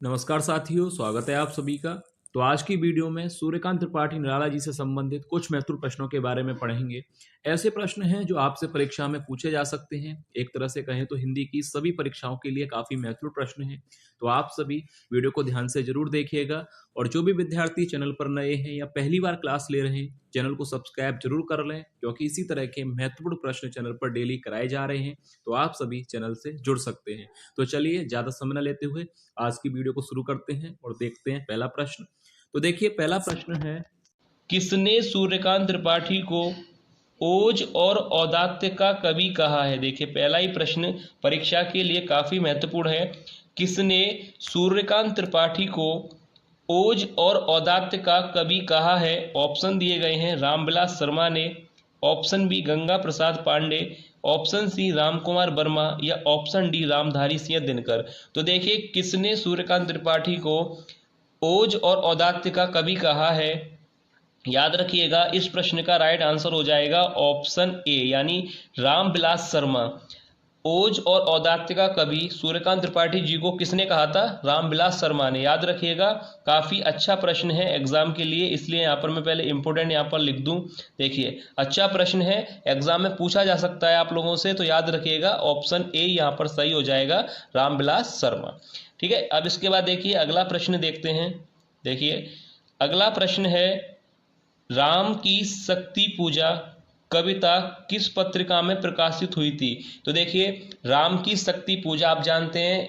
नमस्कार साथियों, स्वागत है आप सभी का। तो आज की वीडियो में सूर्यकांत त्रिपाठी निराला जी से संबंधित कुछ महत्वपूर्ण प्रश्नों के बारे में पढ़ेंगे। ऐसे प्रश्न हैं जो आपसे परीक्षा में पूछे जा सकते हैं। एक तरह से कहें तो हिंदी की सभी परीक्षाओं के लिए काफी महत्वपूर्ण प्रश्न हैं। तो आप सभी वीडियो को ध्यान से जरूर देखिएगा। और जो भी विद्यार्थी चैनल पर नए हैं या पहली बार क्लास ले रहे हैं, चैनल को सब्सक्राइब जरूर कर लें, क्योंकि इसी तरह के महत्वपूर्ण प्रश्न चैनल पर डेली कराए जा रहे हैं। तो आप सभी चैनल से जुड़ सकते हैं। तो चलिए ज्यादा समय न लेते हुए आज की वीडियो को शुरू करते हैं और देखते हैं पहला प्रश्न। तो देखिए, पहला प्रश्न है, किसने सूर्यकांत त्रिपाठी को ओज और औदात्य का कवि कहा है। देखिए, पहला ही प्रश्न परीक्षा के लिए काफी महत्वपूर्ण है। किसने सूर्यकांत त्रिपाठी को ओज और औदात्य का कवि कहा है। ऑप्शन दिए गए हैं, रामविलास शर्मा ने, option B Ganga Prasad Pandey, option C Ramkumar Verma या ऑप्शन डी रामधारी सिंह दिनकर। तो देखिए, किसने सूर्यकांत त्रिपाठी को ओज और औदात्य का कवि कहा है। याद रखिएगा, इस प्रश्न का राइट आंसर हो जाएगा ऑप्शन ए, यानी रामविलास शर्मा। ओज और औदात्य का कवि सूर्यकांत त्रिपाठी जी को किसने कहा था? रामविलास शर्मा ने। याद रखिएगा, काफी अच्छा प्रश्न है एग्जाम के लिए, इसलिए यहाँ पर मैं पहले इंपोर्टेंट यहाँ पर लिख दूं। देखिए, अच्छा प्रश्न है, एग्जाम में पूछा जा सकता है आप लोगों से, तो याद रखिएगा ऑप्शन ए यहाँ पर सही हो जाएगा, रामविलास शर्मा। ठीक है, अब इसके बाद देखिए अगला प्रश्न देखते हैं। देखिए, अगला प्रश्न है, राम की शक्ति पूजा कविता किस पत्रिका में प्रकाशित हुई थी। तो देखिए, राम की शक्ति पूजा आप जानते हैं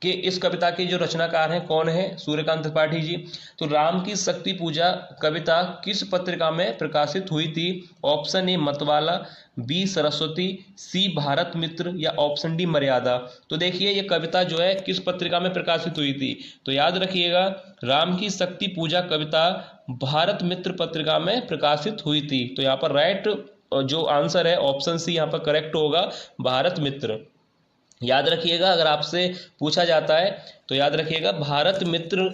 कि इस कविता के जो रचनाकार हैं कौन है? सूर्यकांत त्रिपाठी जी। तो राम की शक्ति पूजा कविता किस पत्रिका में प्रकाशित हुई थी? ऑप्शन ए मतवाला, बी सरस्वती, सी भारत मित्र या ऑप्शन डी मर्यादा। तो देखिए, ये कविता जो है किस पत्रिका में प्रकाशित हुई थी? तो याद रखिएगा, राम की शक्ति पूजा कविता भारत मित्र पत्रिका में प्रकाशित हुई थी। तो यहाँ पर राइट जो आंसर है ऑप्शन सी यहाँ पर करेक्ट होगा, भारत मित्र। याद रखिएगा, अगर आपसे पूछा जाता है तो याद रखिएगा भारत मित्र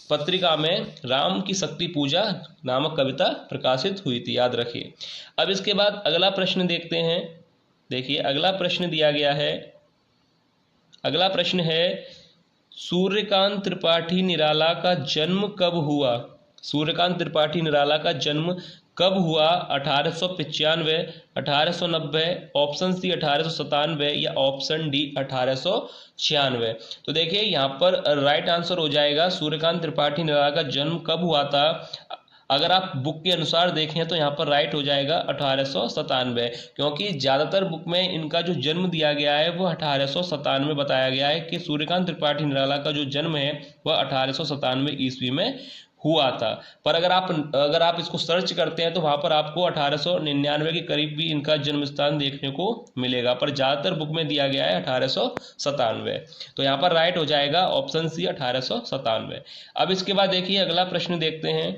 पत्रिका में राम की शक्ति पूजा नामक कविता प्रकाशित हुई थी। याद रखिए। अब इसके बाद अगला प्रश्न देखते हैं। देखिए, अगला प्रश्न दिया गया है, अगला प्रश्न है, सूर्यकांत त्रिपाठी निराला का जन्म कब हुआ। सूर्यकांत त्रिपाठी निराला का जन्म कब हुआ? 1895, 1890, ऑप्शन सी 1897 या ऑप्शन डी 1896। तो देखिए, यहाँ पर राइट आंसर हो जाएगा, सूर्यकांत त्रिपाठी निराला का जन्म कब हुआ था। अगर आप बुक के अनुसार देखें तो यहाँ पर राइट हो जाएगा 1897, क्योंकि ज़्यादातर बुक में इनका जो जन्म दिया गया है वो 1897 बताया गया है कि सूर्यकांत त्रिपाठी निराला का जो जन्म है वह 1897 ईस्वी में हुआ था। पर अगर आप इसको सर्च करते हैं तो वहाँ पर आपको 1899 के करीब भी इनका जन्म स्थान देखने को मिलेगा, पर ज़्यादातर बुक में दिया गया है 1897। तो यहाँ पर राइट हो जाएगा ऑप्शन सी 1897। अब इसके बाद देखिए अगला प्रश्न देखते हैं।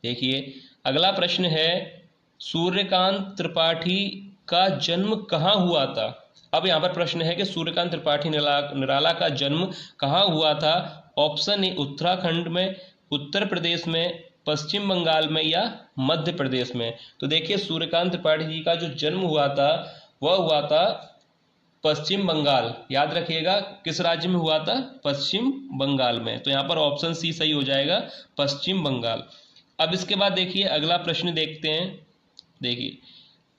देखिए, अगला प्रश्न है, सूर्यकांत त्रिपाठी का जन्म कहाँ हुआ था। अब यहाँ पर प्रश्न है कि सूर्यकांत त्रिपाठी निराला का जन्म कहाँ हुआ था। ऑप्शन ए उत्तराखंड में, उत्तर प्रदेश में, पश्चिम बंगाल में या मध्य प्रदेश में। तो देखिए, सूर्यकांत त्रिपाठी जी का जो जन्म हुआ था वह हुआ था पश्चिम बंगाल। याद रखिएगा, किस राज्य में हुआ था? पश्चिम बंगाल में। तो यहाँ पर ऑप्शन सी सही हो जाएगा, पश्चिम बंगाल। अब इसके बाद देखिए अगला प्रश्न देखते हैं। देखिए,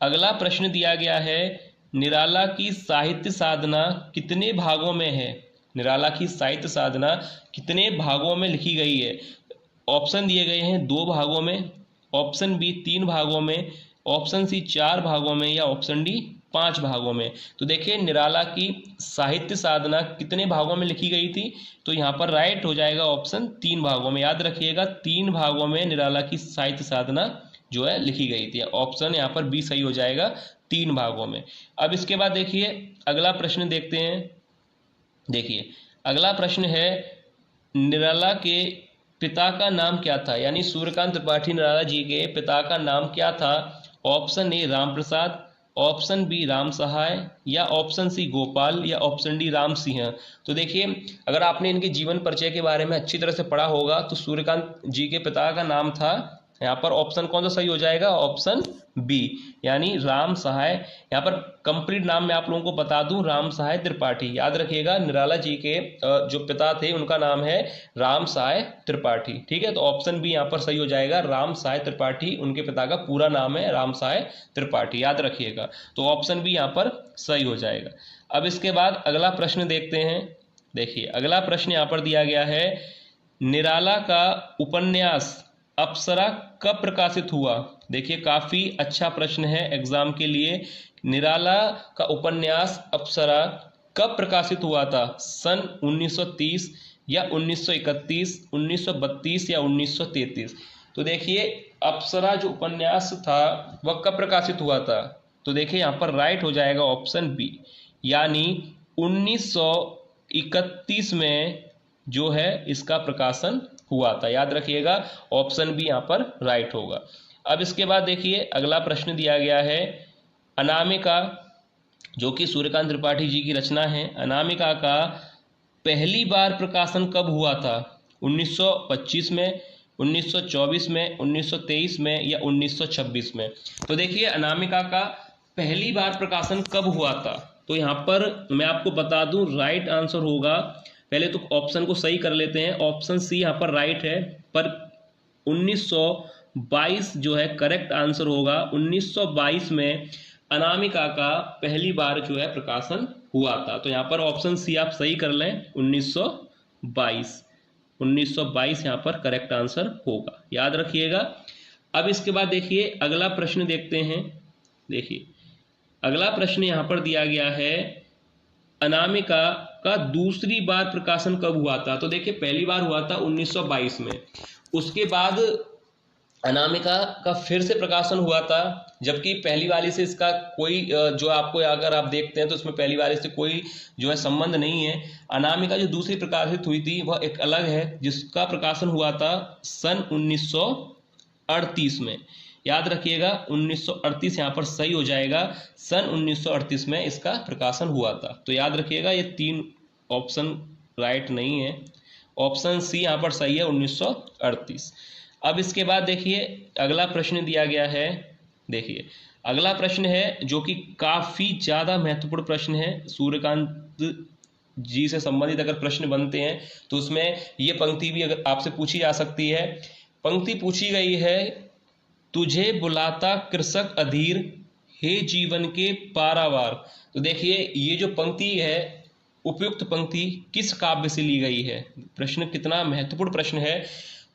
अगला प्रश्न दिया गया है, निराला की साहित्य साधना कितने भागों में है। निराला की साहित्य साधना कितने भागों में लिखी गई है। ऑप्शन दिए गए हैं 2 भागों में, ऑप्शन बी 3 भागों में, ऑप्शन सी 4 भागों में या ऑप्शन डी 5 भागों में। तो देखिए, निराला की साहित्य साधना कितने भागों में लिखी गई थी। तो यहाँ पर राइट हो जाएगा ऑप्शन 3 भागों में। याद रखिएगा, 3 भागों में निराला की साहित्य साधना जो है लिखी गई थी। ऑप्शन यहाँ पर बी सही हो जाएगा, 3 भागों में। अब इसके बाद देखिए अगला प्रश्न देखते हैं। देखिए, अगला प्रश्न है, निराला के पिता का नाम क्या था, यानी सूर्यकांत त्रिपाठी निराला जी के पिता का नाम क्या था। Option A Ram Prasad, option B Ram Sahay या ऑप्शन सी गोपाल या ऑप्शन डी राम सिंह। तो देखिए, अगर आपने इनके जीवन परिचय के बारे में अच्छी तरह से पढ़ा होगा तो सूर्यकांत जी के पिता का नाम था यहाँ पर ऑप्शन कौन सा सही हो जाएगा, ऑप्शन बी, यानी राम सहाय। यहाँ पर कंप्लीट नाम मैं आप लोगों को बता दूं, राम सहाय त्रिपाठी। याद रखिएगा, निराला जी के जो पिता थे उनका नाम है राम सहाय त्रिपाठी। ठीक है, तो ऑप्शन बी यहाँ पर सही हो जाएगा, राम सहाय त्रिपाठी उनके पिता का पूरा नाम है, राम सहाय त्रिपाठी, याद रखिएगा। तो ऑप्शन बी यहाँ पर सही हो जाएगा। अब इसके बाद अगला प्रश्न देखते हैं। देखिए अगला प्रश्न यहाँ पर दिया गया है, निराला का उपन्यास अप्सरा कब प्रकाशित हुआ। देखिए काफी अच्छा प्रश्न है एग्जाम के लिए। निराला का उपन्यास अप्सरा कब प्रकाशित हुआ था, सन 1930 या 1931, 1932 या 1933। तो देखिए अप्सरा जो उपन्यास था वह कब प्रकाशित हुआ था, तो देखिए यहाँ पर राइट हो जाएगा ऑप्शन बी, यानी 1931 में जो है इसका प्रकाशन हुआ था। याद रखिएगा, ऑप्शन बी यहाँ पर राइट होगा। अब इसके बाद देखिए अगला प्रश्न दिया गया है, अनामिका जो कि सूर्यकांत त्रिपाठी जी की रचना है, अनामिका का पहली बार प्रकाशन कब हुआ था, 1925 में, 1924 में, 1923 में या 1926 में। तो देखिए अनामिका का पहली बार प्रकाशन कब हुआ था, तो यहाँ पर मैं आपको बता दूं राइट आंसर होगा, पहले तो ऑप्शन को सही कर लेते हैं, ऑप्शन सी यहाँ पर राइट है, पर 1922 जो है करेक्ट आंसर होगा। 1922 में अनामिका का पहली बार जो है प्रकाशन हुआ था। तो यहाँ पर ऑप्शन सी आप सही कर लें, 1922 यहाँ पर करेक्ट आंसर होगा, याद रखिएगा। अब इसके बाद देखिए अगला प्रश्न देखते हैं। देखिए अगला प्रश्न यहाँ पर दिया गया है, अनामिका का दूसरी बार प्रकाशन कब हुआ था। तो देखिए पहली बार हुआ था 1922 में, उसके बाद अनामिका का फिर से प्रकाशन हुआ था, जबकि पहली वाली से इसका कोई जो आपको अगर आप देखते हैं तो इसमें पहली वाली से कोई जो है संबंध नहीं है। अनामिका जो दूसरी प्रकाशित हुई थी वह एक अलग है, जिसका प्रकाशन हुआ था सन 1938 में। याद रखिएगा 1938 यहाँ पर सही हो जाएगा, सन 1938 में इसका प्रकाशन हुआ था। तो याद रखिएगा ये तीन ऑप्शन राइट नहीं है, ऑप्शन सी यहाँ पर सही है, 1938। अब इसके बाद देखिए अगला प्रश्न दिया गया है। देखिए अगला प्रश्न है जो कि काफी ज्यादा महत्वपूर्ण प्रश्न है, सूर्यकांत जी से संबंधित अगर प्रश्न बनते हैं तो उसमें ये पंक्ति भी अगर आपसे पूछी जा सकती है। पंक्ति पूछी गई है, तुझे बुलाता कृषक अधीर, हे जीवन के पारावार। तो देखिए ये जो पंक्ति है, उपयुक्त पंक्ति किस काव्य से ली गई है। प्रश्न कितना महत्वपूर्ण प्रश्न है,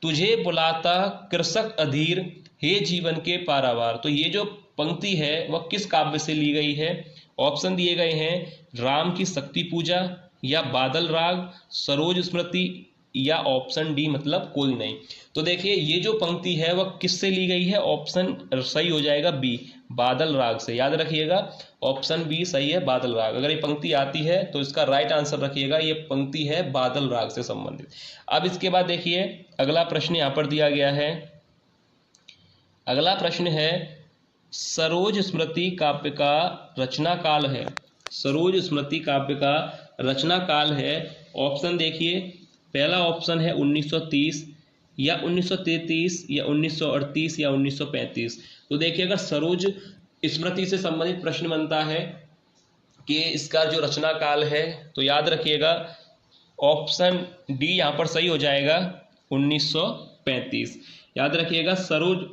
तुझे बुलाता कृषक अधीर, हे जीवन के पारावार। तो ये जो पंक्ति है वह किस काव्य से ली गई है। ऑप्शन दिए गए हैं, राम की शक्ति पूजा, या बादल राग, सरोज स्मृति, या ऑप्शन डी मतलब कोई नहीं। तो देखिए ये जो पंक्ति है वह किससे ली गई है, ऑप्शन सही हो जाएगा बी, बादल राग से। याद रखिएगा ऑप्शन बी सही है, बादल राग। अगर ये पंक्ति आती है तो इसका राइट आंसर रखिएगा, ये पंक्ति है बादल राग से संबंधित। अब इसके बाद देखिए अगला प्रश्न यहाँ पर दिया गया है। अगला प्रश्न है, सरोज स्मृति काव्य का रचना काल है। सरोज स्मृति काव्य का रचना काल है, ऑप्शन देखिए, पहला ऑप्शन है 1930 या 1933 या 1938 या 1935। तो देखिए अगर सरोज स्मृति से संबंधित प्रश्न बनता है कि इसका जो रचना काल है, तो याद रखिएगा ऑप्शन डी यहाँ पर सही हो जाएगा, 1935। याद रखिएगा सरोज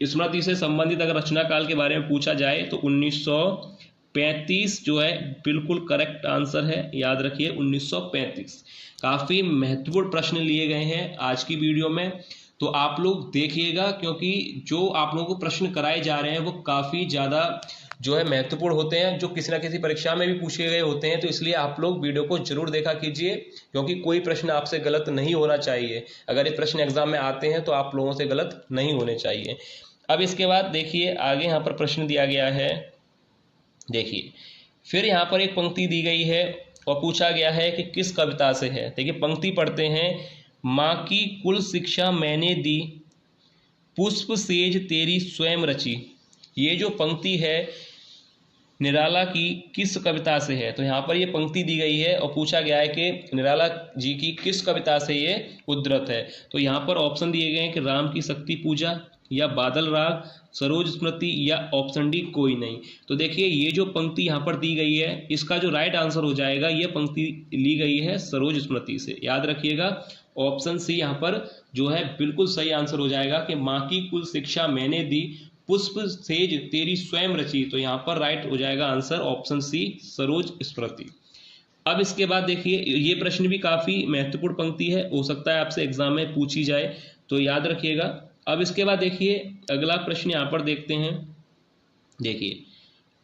स्मृति से संबंधित अगर रचना काल के बारे में पूछा जाए तो 1935 जो है बिल्कुल करेक्ट आंसर है। याद रखिए 1935। काफी महत्वपूर्ण प्रश्न लिए गए हैं आज की वीडियो में, तो आप लोग देखिएगा, क्योंकि जो आप लोगों को प्रश्न कराए जा रहे हैं वो काफी ज्यादा जो है महत्वपूर्ण होते हैं, जो किसी ना किसी परीक्षा में भी पूछे गए होते हैं। तो इसलिए आप लोग वीडियो को जरूर देखा कीजिए, क्योंकि कोई प्रश्न आपसे गलत नहीं होना चाहिए। अगर ये प्रश्न एग्जाम में आते हैं तो आप लोगों से गलत नहीं होने चाहिए। अब इसके बाद देखिए आगे यहाँ पर प्रश्न दिया गया है। देखिए फिर यहाँ पर एक पंक्ति दी गई है और पूछा गया है कि किस कविता से है। देखिए पंक्ति पढ़ते हैं, माँ की कुल शिक्षा मैंने दी, पुष्प सेज तेरी स्वयं रची। ये जो पंक्ति है निराला की किस कविता से है। तो यहाँ पर ये पंक्ति दी गई है और पूछा गया है कि निराला जी की किस कविता से ये उद्धृत है। तो यहाँ पर ऑप्शन दिए गए हैं कि राम की शक्ति पूजा, या बादल राग, सरोज स्मृति, या ऑप्शन डी कोई नहीं। तो देखिए ये जो पंक्ति यहाँ पर दी गई है, इसका जो राइट आंसर हो जाएगा, ये पंक्ति ली गई है सरोज स्मृति से। याद रखिएगा ऑप्शन सी यहाँ पर जो है बिल्कुल सही आंसर हो जाएगा कि माँ की कुल शिक्षा मैंने दी, पुष्प सेज तेरी स्वयं रची। तो यहाँ पर राइट हो जाएगा आंसर ऑप्शन सी सरोज स्मृति। अब इसके बाद देखिए ये प्रश्न भी काफी महत्वपूर्ण पंक्ति है, हो सकता है आपसे एग्जाम में पूछी जाए, तो याद रखिएगा। अब इसके बाद देखिए अगला प्रश्न यहाँ पर देखते हैं। देखिए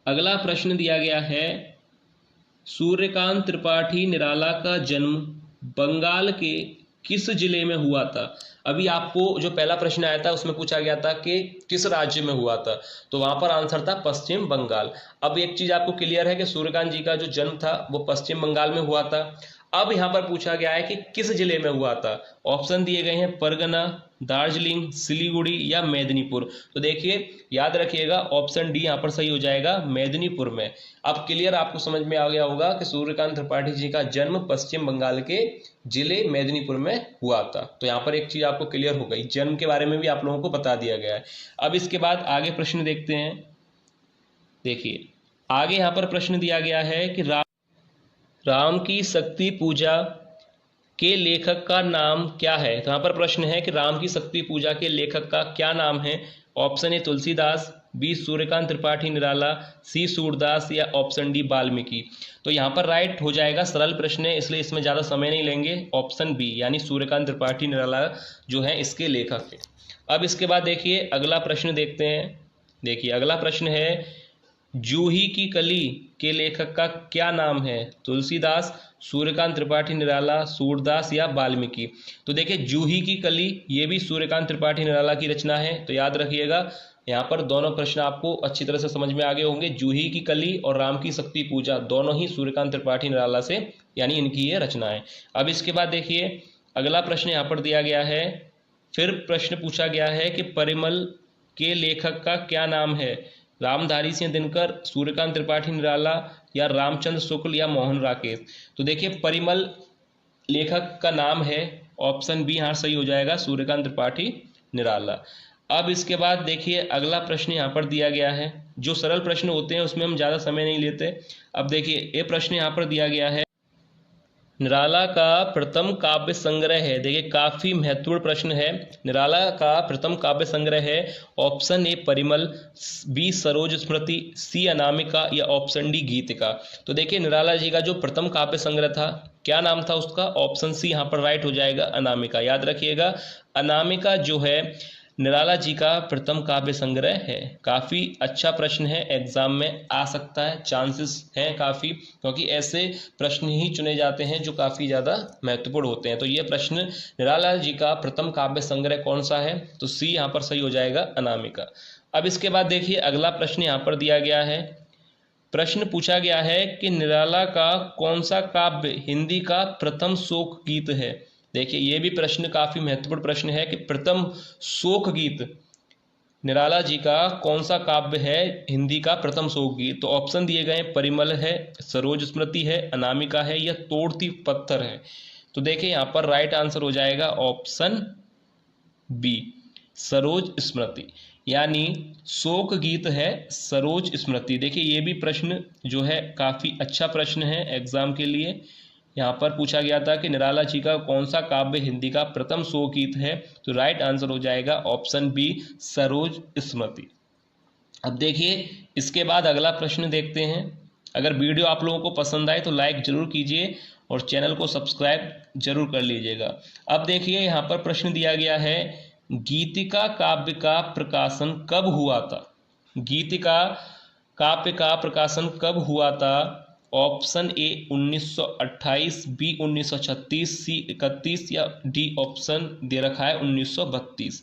अगला प्रश्न दिया गया है, सूर्यकांत त्रिपाठी निराला का जन्म बंगाल के किस जिले में हुआ था। अभी आपको जो पहला प्रश्न आया था उसमें पूछा गया था कि किस राज्य में हुआ था, तो वहां पर आंसर था पश्चिम बंगाल। अब एक चीज आपको क्लियर है कि सूर्यकांत जी का जो जन्म था वो पश्चिम बंगाल में हुआ था। अब यहां पर पूछा गया है कि किस जिले में हुआ था। ऑप्शन दिए गए हैं परगना, दार्जिलिंग, सिलीगुड़ी या मेदिनीपुर। तो देखिए याद रखिएगा ऑप्शन डी यहाँ पर सही हो जाएगा, मेदिनीपुर में। अब क्लियर आपको समझ में आ गया होगा कि सूर्यकांत त्रिपाठी जी का जन्म पश्चिम बंगाल के जिले मेदिनीपुर में हुआ था। तो यहाँ पर एक चीज आपको क्लियर हो गई, जन्म के बारे में भी आप लोगों को बता दिया गया है। अब इसके बाद आगे प्रश्न देखते हैं। देखिए आगे यहाँ पर प्रश्न दिया गया है कि राम की शक्ति पूजा के लेखक का नाम क्या है। तो यहाँ पर प्रश्न है कि राम की शक्ति पूजा के लेखक का क्या नाम है। Option A Tulsidas, B Suryakant Tripathi Nirala, C Surdas, या ऑप्शन डी वाल्मीकि। तो यहाँ पर राइट हो जाएगा, सरल प्रश्न है इसलिए इसमें ज़्यादा समय नहीं लेंगे, ऑप्शन बी यानी सूर्यकांत त्रिपाठी निराला जो है इसके लेखक है। अब इसके बाद देखिए अगला प्रश्न देखते हैं। देखिए अगला प्रश्न है, जूही की कली के लेखक का क्या नाम है। तुलसीदास, सूर्यकांत त्रिपाठी निराला, सूरदास या वाल्मीकि। तो देखिए जूही की कली ये भी सूर्यकांत त्रिपाठी निराला की रचना है। तो याद रखिएगा यहाँ पर दोनों प्रश्न आपको अच्छी तरह से समझ में आ गए होंगे। जूही की कली और राम की शक्ति पूजा दोनों ही सूर्यकांत त्रिपाठी निराला से यानी इनकी ये रचना है। अब इसके बाद देखिए अगला प्रश्न यहाँ पर दिया गया है। फिर प्रश्न पूछा गया है कि परिमल के लेखक का क्या नाम है। रामधारी सिंह दिनकर, सूर्यकांत त्रिपाठी निराला, या रामचंद्र शुक्ल, या मोहन राकेश। तो देखिए परिमल लेखक का नाम है ऑप्शन बी यहाँ सही हो जाएगा, सूर्यकांत त्रिपाठी निराला। अब इसके बाद देखिए अगला प्रश्न यहाँ पर दिया गया है। जो सरल प्रश्न होते हैं उसमें हम ज़्यादा समय नहीं लेते। अब देखिए ये प्रश्न यहाँ पर दिया गया है, निराला का प्रथम काव्य संग्रह है। देखिए काफी महत्वपूर्ण प्रश्न है। निराला का प्रथम काव्य संग्रह है। Option A Parimal, B Saroj Smriti, C Anamika, या ऑप्शन डी गीतिका। तो देखिए निराला जी का जो प्रथम काव्य संग्रह था क्या नाम था उसका, ऑप्शन सी यहाँ पर राइट हो जाएगा, अनामिका। याद रखिएगा अनामिका जो है निराला जी का प्रथम काव्य संग्रह है। काफ़ी अच्छा प्रश्न है, एग्जाम में आ सकता है, चांसेस हैं काफ़ी, क्योंकि ऐसे प्रश्न ही चुने जाते हैं जो काफ़ी ज़्यादा महत्वपूर्ण होते हैं। तो ये प्रश्न निराला जी का प्रथम काव्य संग्रह कौन सा है, तो सी यहाँ पर सही हो जाएगा, अनामिका। अब इसके बाद देखिए अगला प्रश्न यहाँ पर दिया गया है। प्रश्न पूछा गया है कि निराला का कौन सा काव्य हिंदी का प्रथम शोक गीत है। देखिए ये भी प्रश्न काफी महत्वपूर्ण प्रश्न है कि प्रथम शोक गीत निराला जी का कौन सा काव्य है हिंदी का प्रथम शोक गीत। तो ऑप्शन दिए गए परिमल है, सरोज स्मृति है, अनामिका है, या तोड़ती पत्थर है। तो देखिए यहाँ पर राइट आंसर हो जाएगा ऑप्शन बी, सरोज स्मृति, यानी शोक गीत है सरोज स्मृति। देखिए ये भी प्रश्न जो है काफी अच्छा प्रश्न है एग्जाम के लिए। यहाँ पर पूछा गया था कि निराला जी का कौन सा काव्य हिंदी का प्रथम शोक गीत है, तो राइट आंसर हो जाएगा ऑप्शन बी, सरोज स्मृति। अब देखिए इसके बाद अगला प्रश्न देखते हैं। अगर वीडियो आप लोगों को पसंद आए तो लाइक जरूर कीजिए और चैनल को सब्सक्राइब जरूर कर लीजिएगा। अब देखिए यहाँ पर प्रश्न दिया गया है, गीतिका काव्य का प्रकाशन कब हुआ था। गीतिका काव्य का प्रकाशन कब हुआ था। ऑप्शन ए 1928, बी 1936, सी 31, या डी ऑप्शन दे रखा है 1932।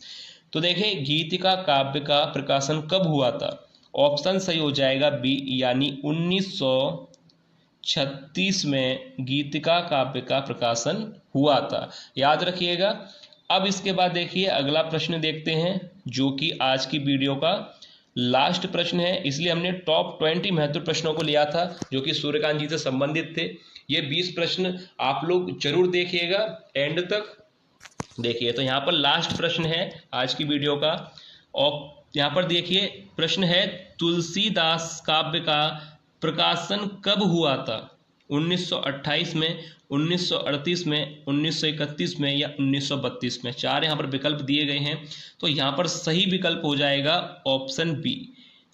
तो देखिए गीतिका काव्य का प्रकाशन कब हुआ था। ऑप्शन सही हो जाएगा बी, यानी 1936 में गीतिका काव्य का प्रकाशन हुआ था। याद रखिएगा। अब इसके बाद देखिए अगला प्रश्न देखते हैं जो कि आज की वीडियो का लास्ट प्रश्न है, इसलिए हमने टॉप 20 महत्वपूर्ण प्रश्नों को लिया था जो कि सूर्यकांत जी से संबंधित थे। ये 20 प्रश्न आप लोग जरूर देखिएगा, एंड तक देखिए। तो यहाँ पर लास्ट प्रश्न है आज की वीडियो का, और यहाँ पर देखिए प्रश्न है, तुलसीदास काव्य का प्रकाशन कब हुआ था? 1928 में, 1938 में, 1931 में या 1932 में? 4 यहाँ पर विकल्प दिए गए हैं, तो यहाँ पर सही विकल्प हो जाएगा ऑप्शन बी,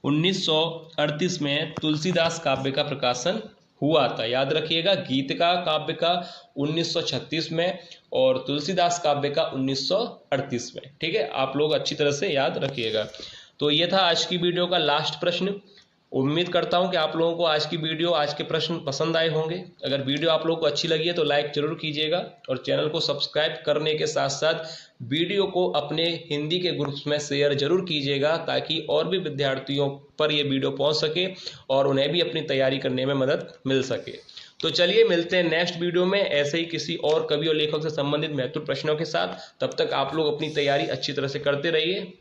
1938 में तुलसीदास काव्य का प्रकाशन हुआ था। याद रखिएगा, गीतिका काव्य का 1936 में और तुलसीदास काव्य का 1938 में। ठीक है, आप लोग अच्छी तरह से याद रखिएगा। तो ये था आज की वीडियो का लास्ट प्रश्न। उम्मीद करता हूं कि आप लोगों को आज की वीडियो, आज के प्रश्न पसंद आए होंगे। अगर वीडियो आप लोगों को अच्छी लगी है तो लाइक जरूर कीजिएगा और चैनल को सब्सक्राइब करने के साथ साथ वीडियो को अपने हिंदी के ग्रुप्स में शेयर जरूर कीजिएगा, ताकि और भी विद्यार्थियों पर ये वीडियो पहुंच सके और उन्हें भी अपनी तैयारी करने में मदद मिल सके। तो चलिए मिलते हैं नेक्स्ट वीडियो में ऐसे ही किसी और कवि और लेखक से संबंधित महत्वपूर्ण प्रश्नों के साथ। तब तक आप लोग अपनी तैयारी अच्छी तरह से करते रहिए।